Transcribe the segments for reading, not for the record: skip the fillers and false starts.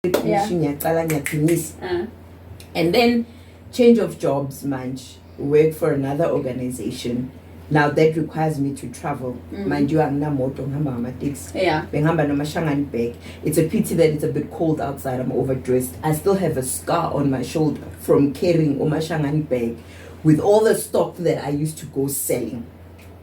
And then change of jobs, work for another organization. Now that requires me to travel. Mind you, I'm not moto taxi. It's a pity that it's a bit cold outside. I'm overdressed. I still have a scar on my shoulder from carrying Omashangani bag with all the stock that I used to go selling.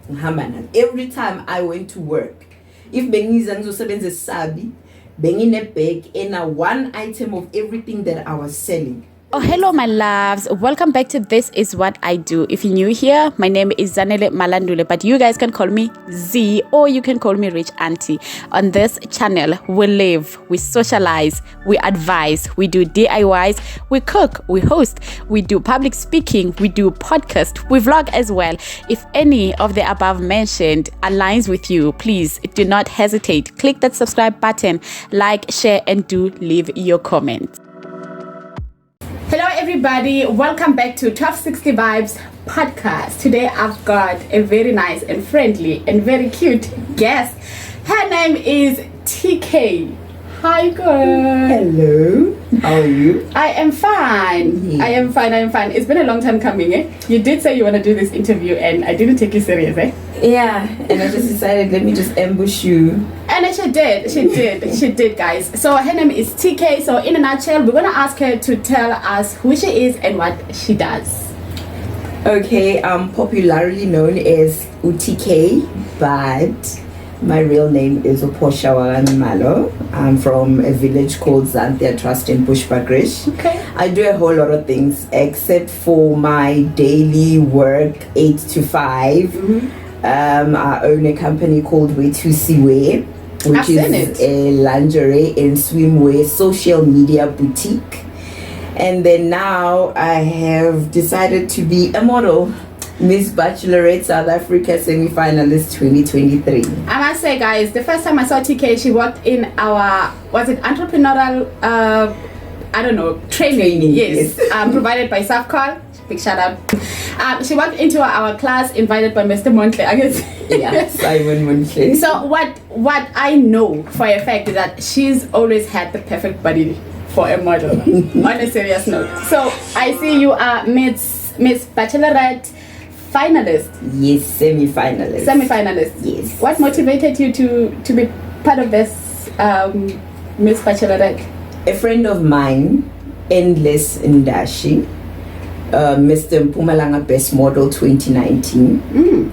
Every time I went to work, if Bengiza sabi, bengine bag in a one item of everything that I was selling. Oh, hello, my loves. Welcome back to This Is What I Do. If you're new here, my name is Zanele Malandule, but you guys can call me Z or you can call me Rich Auntie. On this channel, we live, we socialize, we advise, we do DIYs, we cook, we host, we do public speaking, we do podcast, we vlog as well. If any of the above mentioned aligns with you, please do not hesitate. Click that subscribe button, like, share, and do leave your comment. Hello everybody, welcome back to 1260 Vibes podcast. Today I've got a very nice and friendly and very cute guest. Her name is TK. Hi girl. Hello, how are you? I am fine. Yeah. I am fine. It's been a long time coming, eh? You did say you want to do this interview and I didn't take you serious, eh? Yeah, and I just decided, let me just ambush you. And she did, guys. So her name is TK. So in a nutshell, we're gonna ask her to tell us who she is and what she does. Okay, I'm popularly known as UTK, but my real name is Uposha Malo. I'm from a village called Zanthia Trust in Bushbuckridge. Okay. I do a whole lot of things except for my daily work, 8 to 5. I own a company called Wetusi Wear, which is a lingerie and swimwear social media boutique. And then now I have decided to be a model. Miss Bachelorette South Africa Semi-Finalist 2023. I must say, guys, the first time I saw TK, she worked in our, was it entrepreneurial, training. Yes. Provided by Safcall. Big shout out. She walked into our class invited by Mr. Montle, I guess. Yeah, Simon Montle. So what I know for a fact is that she's always had the perfect body for a model. On a serious note. So I see you are Miss Bachelorette Finalist. Yes, semi-finalist. Yes. What motivated you to be part of this Miss Bachelorette? A friend of mine, Endless Ndashi, Mr. Mpumalanga Best Model 2019,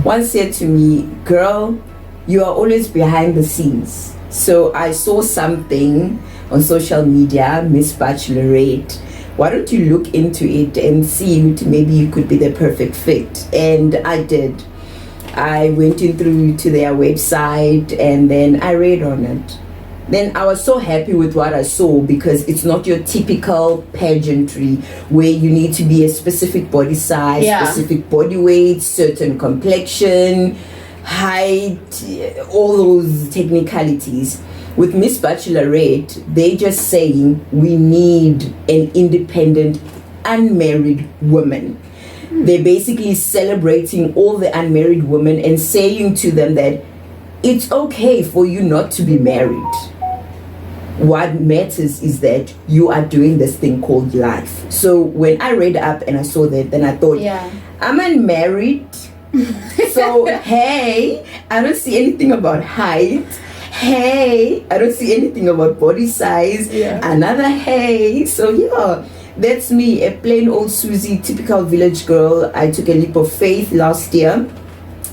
once said to me, girl, you are always behind the scenes. So I saw something on social media, Miss Bachelorette. Why don't you look into it and see if maybe you could be the perfect fit? And I did. I went in through to their website and then I read on it. Then I was so happy with what I saw because it's not your typical pageantry where you need to be a specific body size, specific body weight, certain complexion, height, all those technicalities. With Miss Bachelorette, they just saying we need an independent, unmarried woman. They're basically celebrating all the unmarried women and saying to them that it's okay for you not to be married. What matters is that you are doing this thing called life. So when I read up and I saw that, then I thought, I'm unmarried. So, hey, I don't see anything about height. Hey, I don't see anything about body size. Another hey. So that's me, a plain old Susie, typical village girl. I took a leap of faith last year,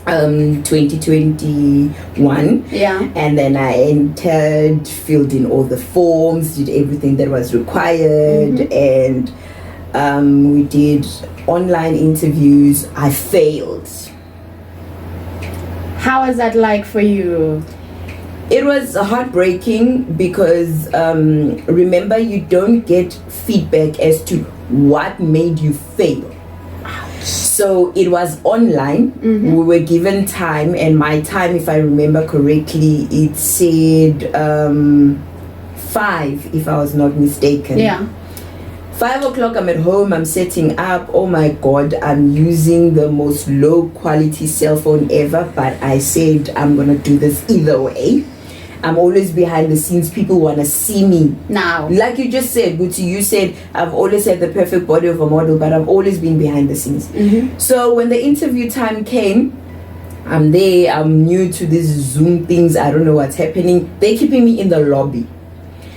2021. And then I entered, filled in all the forms, did everything that was required, and we did online interviews. I failed. How was that like for you? It was heartbreaking because remember, you don't get feedback as to what made you fail. So it was online. We were given time, and my time, if I remember correctly, it said 5, if I was not mistaken. 5 o'clock, I'm at home, I'm setting up. Oh my God, I'm using the most low quality cell phone ever, but I said I'm gonna do this either way. I'm always behind the scenes. People want to see me. Now. Like you just said, Guti, you said, I've always had the perfect body of a model, but I've always been behind the scenes. So when the interview time came, I'm there, I'm new to these Zoom things, I don't know what's happening. They're keeping me in the lobby.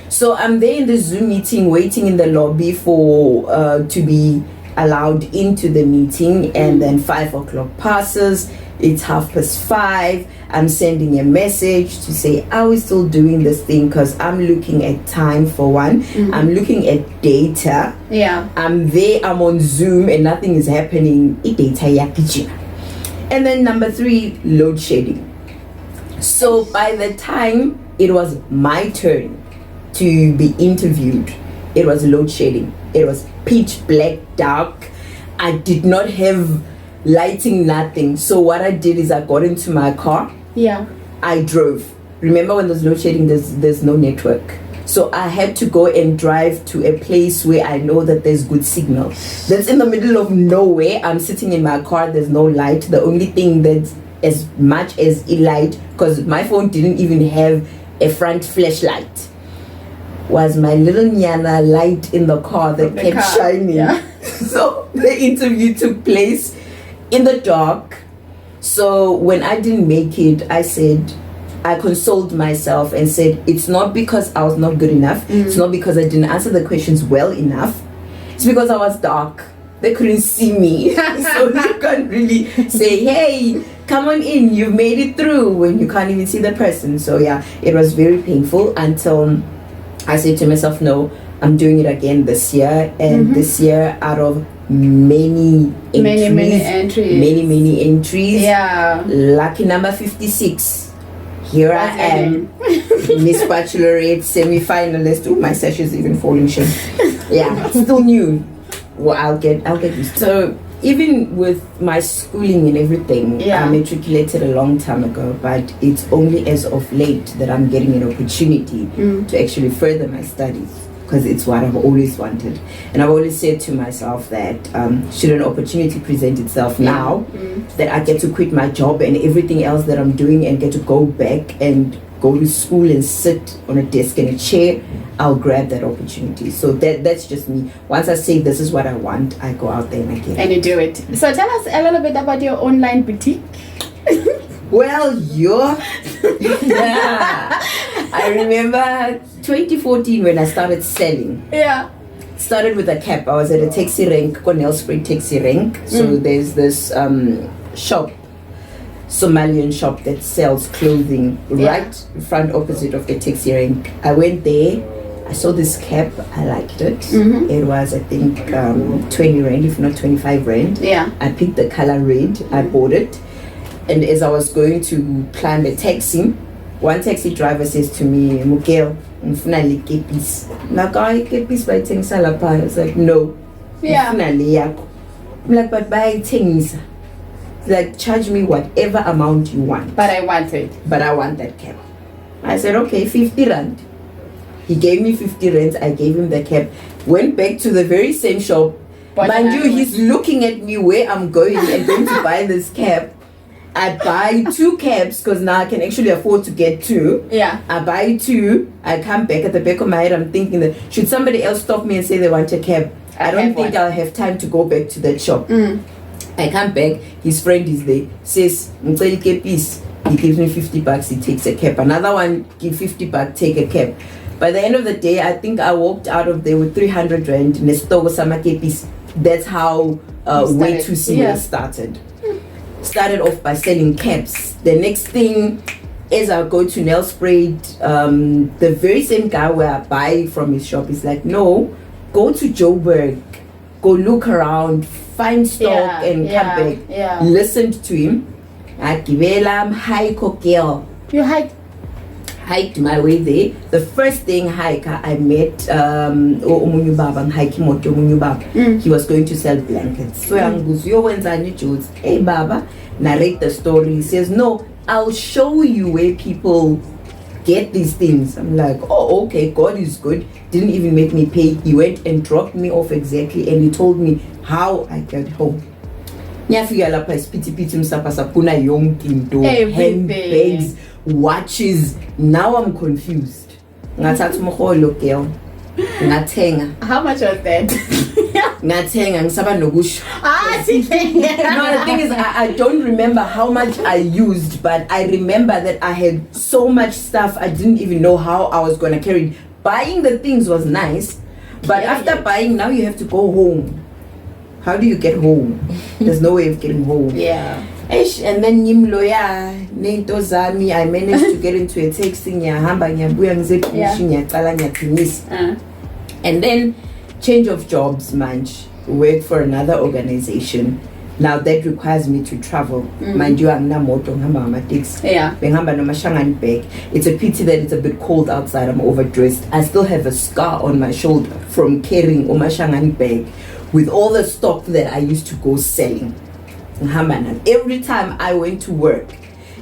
So I'm there in the Zoom meeting, waiting in the lobby for to be allowed into the meeting, and then 5 o'clock passes, it's 5:30, I'm sending a message to say, are we still doing this thing? Because I'm looking at time for one, I'm looking at data, I'm there, I'm on Zoom and nothing is happening. And then number 3, load shedding. So by the time it was my turn to be interviewed, it was load shedding. It was pitch black, dark. I did not have lighting, nothing. So what I did is I got into my car. I drove. Remember when there's load shedding, there's no network. So I had to go and drive to a place where I know that there's good signal. That's in the middle of nowhere. I'm sitting in my car, there's no light. The only thing that's as much as a light, because my phone didn't even have a front flashlight, was my little Nyana light in the car that kept shining. So the interview took place in the dark. So when I didn't make it, I consoled myself and said, it's not because I was not good enough. It's not because I didn't answer the questions well enough. It's because I was dark. They couldn't see me. So you can't really say, hey, come on in, you've made it through, when you can't even see the person. So yeah, it was very painful until I said to myself, no, I'm doing it again this year. And this year, out of many entries, lucky number 56, here I am, Miss Bachelorette semi-finalist. Oh, my sash is even falling shame. Yeah, still new. Well, I'll get used. So even with my schooling and everything, I matriculated a long time ago, but it's only as of late that I'm getting an opportunity to actually further my studies, because it's what I've always wanted. And I've always said to myself that should an opportunity present itself now, that I get to quit my job and everything else that I'm doing and get to go back and go to school and sit on a desk and a chair, I'll grab that opportunity. So that's just me. Once I say this is what I want, I go out there and I get it. And you do it. So tell us a little bit about your online boutique. Well, I remember 2014 when I started selling. Started with a cap. I was at a taxi rank, Nelspruit taxi rank. So there's this shop, Somalian shop, that sells clothing right in front opposite of the taxi rank. I went there, I saw this cap, I liked it. It was, I think, 20 rand, if not 25 rand. I picked the color red, I bought it. And as I was going to climb a taxi, one taxi driver says to me, Mukeel, unfunali kepis. Like, kepis by things salapa. I was like, no. Unfunali yako. I'm like, but buy things. Like, charge me whatever amount you want. But I want it. But I want that cap. I said, okay, 50 rand. He gave me 50 rand. I gave him the cap. Went back to the very same shop. Mind you, he's looking at me where I'm going and going to buy this cap. I buy 2 caps because now I can actually afford to get 2. I buy 2. I come back. At the back of my head, I'm thinking that should somebody else stop me and say they want a cap, I don't think I'll have time to go back to that shop. I come back. His friend is there. Says, "Mceli kepis." He gives me 50 bucks. He takes a cap. Another one, give 50 bucks, take a cap. By the end of the day, I think I walked out of there with 300 rand. Nestogo sama kepis. That's how Way Too Serious started. Started off by selling caps. The next thing is I go to Nelspruit. The very same guy where I buy from his shop is like, no, go to Joburg, go look around, find stock and come back. Listened to him. I hike girl. You hiked my way there. The first thing hiker I met he was going to sell blankets. So hey Baba, narrate the story. He says, no, I'll show you where people get these things. I'm like, oh, okay, God is good. Didn't even make me pay. He went and dropped me off exactly, and he told me how I get home. Handbags, watches. Now I'm confused. Ngathatha umholo girl. Ngathenga. How much was that? Ngathenga ngisaba nokusho. No, the thing is I don't remember how much I used, but I remember that I had so much stuff I didn't even know how I was gonna carry it. Buying the things was nice, but after buying, now you have to go home. How do you get home? There's no way of getting home. Yeah. And then Nimloya, Nento Zami, I managed to get into a taxi, and then change of jobs, manch, work for another organization. Now that requires me to travel. Mind you, I'm not moto, I'm taxi. Yeah. It's a pity that it's a bit cold outside. I'm overdressed. I still have a scar on my shoulder from carrying Omashangan bag with all the stock that I used to go selling. Every time I went to work,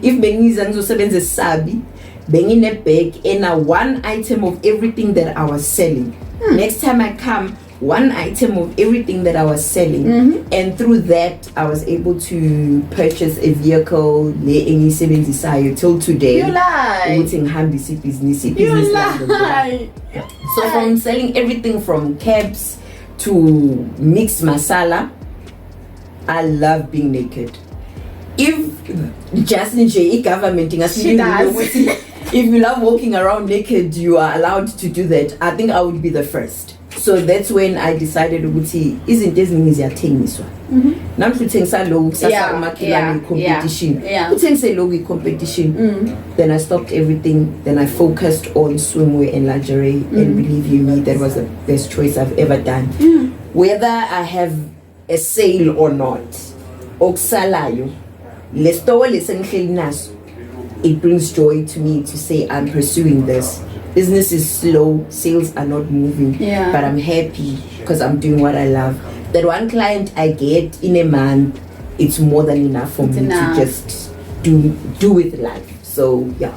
if Benizanzo Sevens is sabi, banging a bag and one item of everything that I was selling. Next time I come, one item of everything that I was selling, and through that I was able to purchase a vehicle till today. You lie. Business. You lie. So from selling everything from cabs to mixed masala, I love being naked. If just in government, she does. If you love walking around naked, you are allowed to do that. I think I would be the first. So that's when I decided to see, isn't this easier thing this one? Now to think competition. Competition. Then I stopped everything. Then I focused on swimwear and lingerie, and believe you me, that was the best choice I've ever done. Whether I have a sale or not, okusalayo lestowo lesengihleli it brings joy to me to say I'm pursuing this. Business is slow, sales are not moving, but I'm happy because I'm doing what I love. That one client I get in a month, it's more than enough for me to just do with life. So yeah.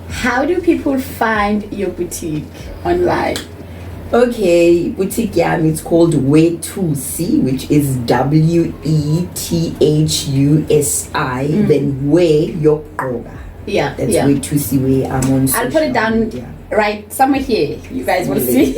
How do people find your boutique online? Okay, boutique yam, it's called Wethusi, which is WETHUSI, then Way Yokoga. Yeah, that's Wethusi way. I'm on I'll put it down right somewhere here. You guys will see.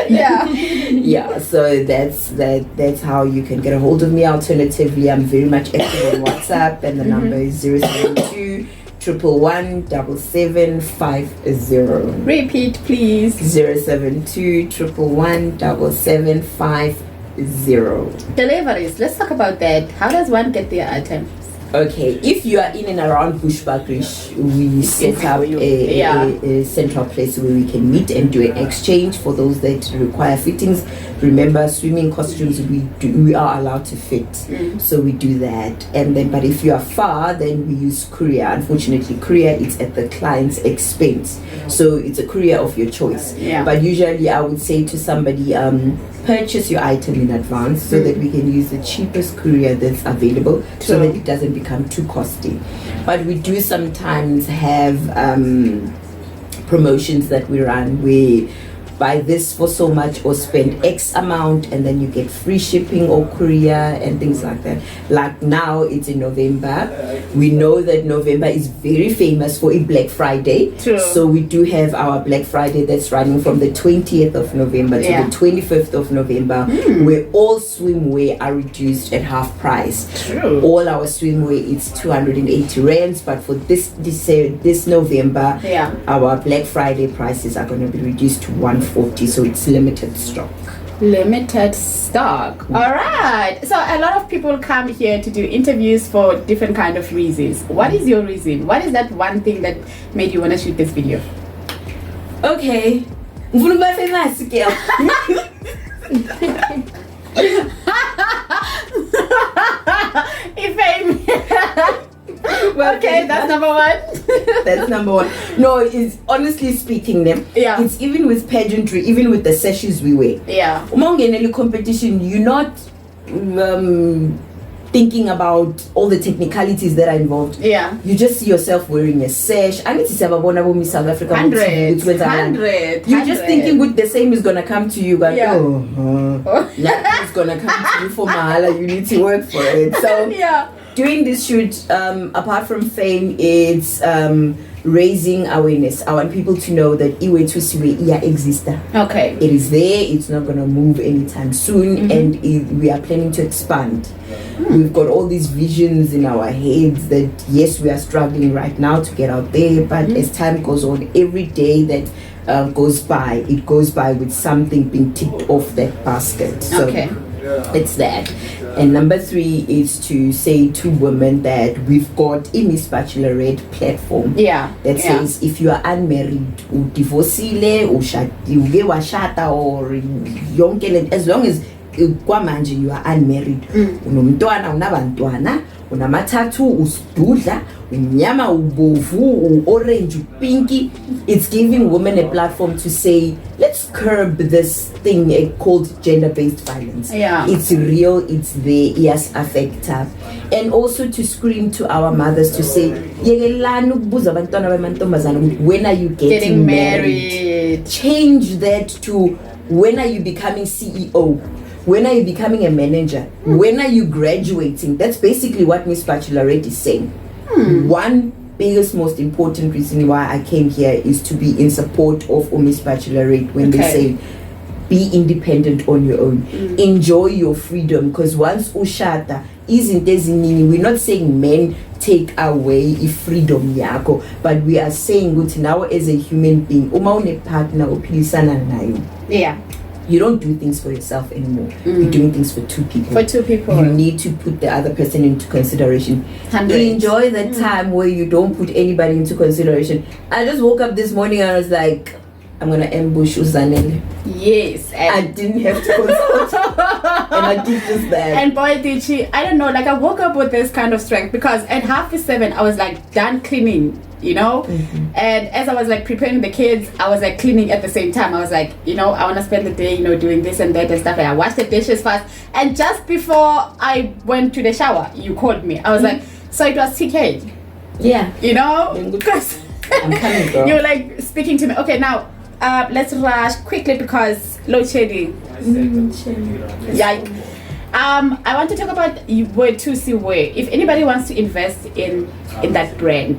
Yeah, so that's how you can get a hold of me. Alternatively, I'm very much active on WhatsApp, and the number is 072 111 7750. Repeat, please. 072 111 7750. Deliveries. Let's talk about that. How does one get their items? Okay, if you are in and around Bushbuckridge, we set up a central place where we can meet and do an exchange for those that require fittings. Remember, swimming costumes we are allowed to fit, so we do that. And then, but if you are far, then we use courier. Unfortunately, courier is at the client's expense, so it's a courier of your choice. But usually, I would say to somebody, purchase your item in advance so that we can use the cheapest courier that's available, so that it doesn't become too costly. But we do sometimes have promotions that we run where buy this for so much or spend X amount and then you get free shipping or courier and things like that. Like now it's in November. We know that November is very famous for a Black Friday. So we do have our Black Friday that's running from the 20th of November to the 25th of November, where all swimwear are reduced at half price. All our swimwear is 280 rands, but for this November, our Black Friday prices are going to be reduced to 140, so it's limited stock. All right. So a lot of people come here to do interviews for different kind of reasons. What is your reason? What is that one thing that made you want to shoot this video? Okay. Okay, that's number one. That's number one. No, it's honestly speaking them. It's even with pageantry, even with the sashes we wear. Among any competition, you're not thinking about all the technicalities that are involved. You just see yourself wearing a sash. I need to say about Miss South Africa. 100. You're just thinking with the same is gonna come to you, but nothing's gonna come to you for mahala. You need to work for it. So doing this shoot, apart from fame, it's raising awareness. I want people to know that Iwe Tusiwe iya exists. Okay. It is there. It's not going to move anytime soon, and we are planning to expand. We've got all these visions in our heads that yes, we are struggling right now to get out there, but as time goes on, every day that goes by, it goes by with something being ticked off that basket. So it's that. And number 3 is to say to women that we've got a Miss Bachelorette platform. That says if you are unmarried, udivosile, uge washata, or yonke, as long as kwamanje you are unmarried, unomntwana, unabantwana, unamathathu, usidudla, unyama, ubovu, orange, pinky. It's giving women a platform to say, let's curb this thing called gender-based violence. It's real, it's there, yes, affect her. And also to scream to our mothers to say, when are you getting married? Change that to when are you becoming CEO? When are you becoming a manager? When are you graduating? That's basically what Miss Bachelorette is saying. One biggest, most important reason why I came here is to be in support of Miss Bachelorette when they say, be independent on your own. Enjoy your freedom, because once ushata isn't eziningi, we're not saying men take away freedom yako, but we are saying that now as a human being, uma une partner uphilisana nayo. You don't do things for yourself anymore. You're doing things for 2 people. You need to put the other person into consideration. Enjoy the time where you don't put anybody into consideration. I just woke up this morning and I was like, I'm gonna ambush Uzanele. Yes. I didn't have to consult. And I did just that. And boy, did she. I don't know, like I woke up with this kind of strength because at 7:30 I was like done cleaning, you know. And as I was like preparing the kids, I was like cleaning at the same time. I was like, you know, I want to spend the day, you know, doing this and that and stuff. And I washed the dishes first, and just before I went to the shower, you called me. I was like, so it was TK. You know, because I'm coming, girl. you were like speaking to me. Okay, now let's rush quickly because load shedding. I want to talk about where to see where. If anybody wants to invest in that brand,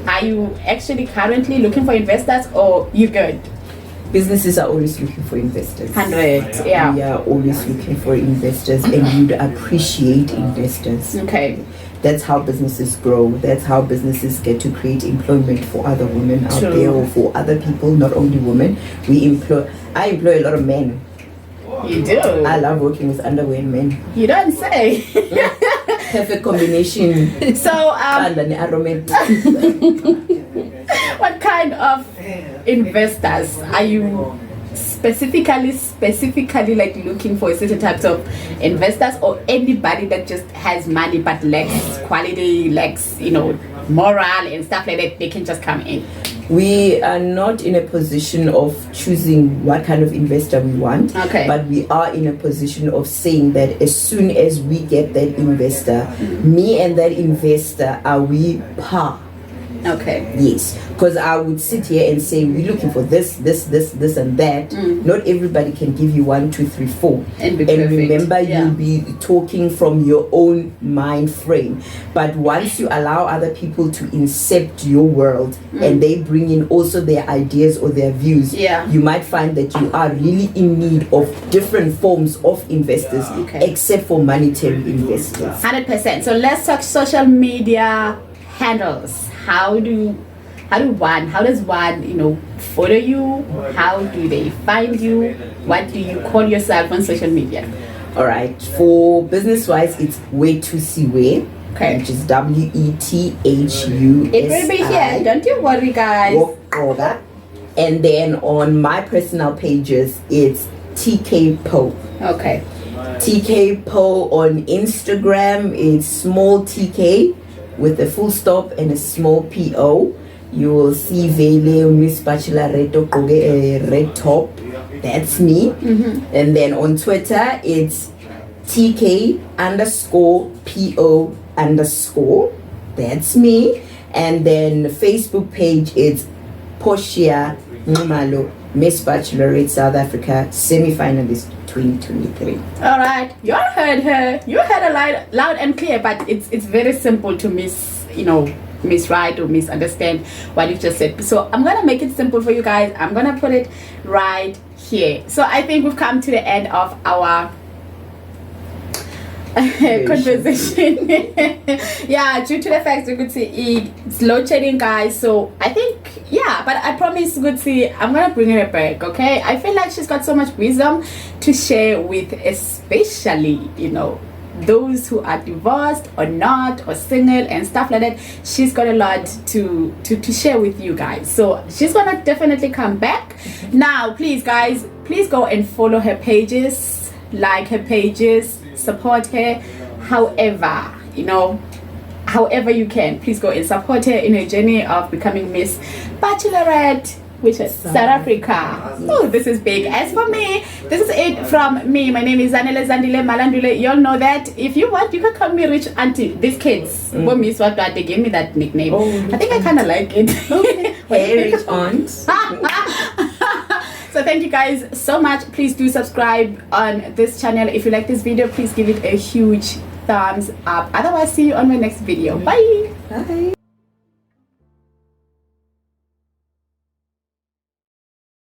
are you actually currently looking for investors, or you good? Businesses are always looking for investors. 100, We are always looking for investors, and you'd appreciate investors. That's how businesses grow. That's how businesses get to create employment for other women out there, or for other people, not only women. I employ a lot of men. You do? I love working with underwear men. You don't say. Perfect combination. So, what kind of investors are you specifically like looking for? Certain types of investors, or anybody that just has money but lacks quality, lacks, you know, moral and stuff like that, they can just come in? We are not in a position of choosing what kind of investor we want, but we are in a position of saying that as soon as we get that investor, me and that investor, are we par? Yes, because I would sit here and say we're looking for this and that. Not everybody can give you 1, 2, 3, 4. And remember, you'll be talking from your own mind frame. But once you allow other people to incept your world and they bring in also their ideas or their views, you might find that you are really in need of different forms of investors, except for monetary investors. 100%. So let's talk social media handles. How does one, you know, follow you? How do they find you? What do you call yourself on social media? All right, for business wise, it's Way to See Way, which is WETHUSI. It will be here, don't you worry, guys. And then on my personal pages, it's TK Poe. TK Poe on Instagram is small TK with a full stop and a small PO. You will see Vele Miss Bachelorette red top. That's me. And then on Twitter, it's TK_PO_. That's me. And then Facebook page, it's Portia Ngumalo Miss Bachelorette South Africa semi-finalist 2023. All right, you all heard her. You heard her loud and clear, but it's very simple to miswrite or misunderstand what you just said. So I'm gonna make it simple for you guys. I'm gonna put it right here. So I think we've come to the end of our conversation. Yeah, due to the fact you could see it's load shedding, guys. So I think, yeah, but I promise you could see I'm gonna bring her back. Okay, I feel like she's got so much wisdom to share with, especially those who are divorced or not, or single and stuff like that. She's got a lot to share with you guys, so she's gonna definitely come back. Now please guys, please go and follow her pages, like her pages, support her however you can. Please go and support her in her journey of becoming Miss Bachelorette, which is South Africa. Oh, this is big. As for me, this is it from me. My name is Zanele Zandile Malandule. You all know that. If you want, you can call me Rich Auntie. These kids, Miss what they gave me that nickname. I think I kind of like it. Hey, Rich Aunt. So thank you guys so much. Please do subscribe on this channel. If you like this video, please give it a huge thumbs up. Otherwise, see you on my next video. Bye. Bye.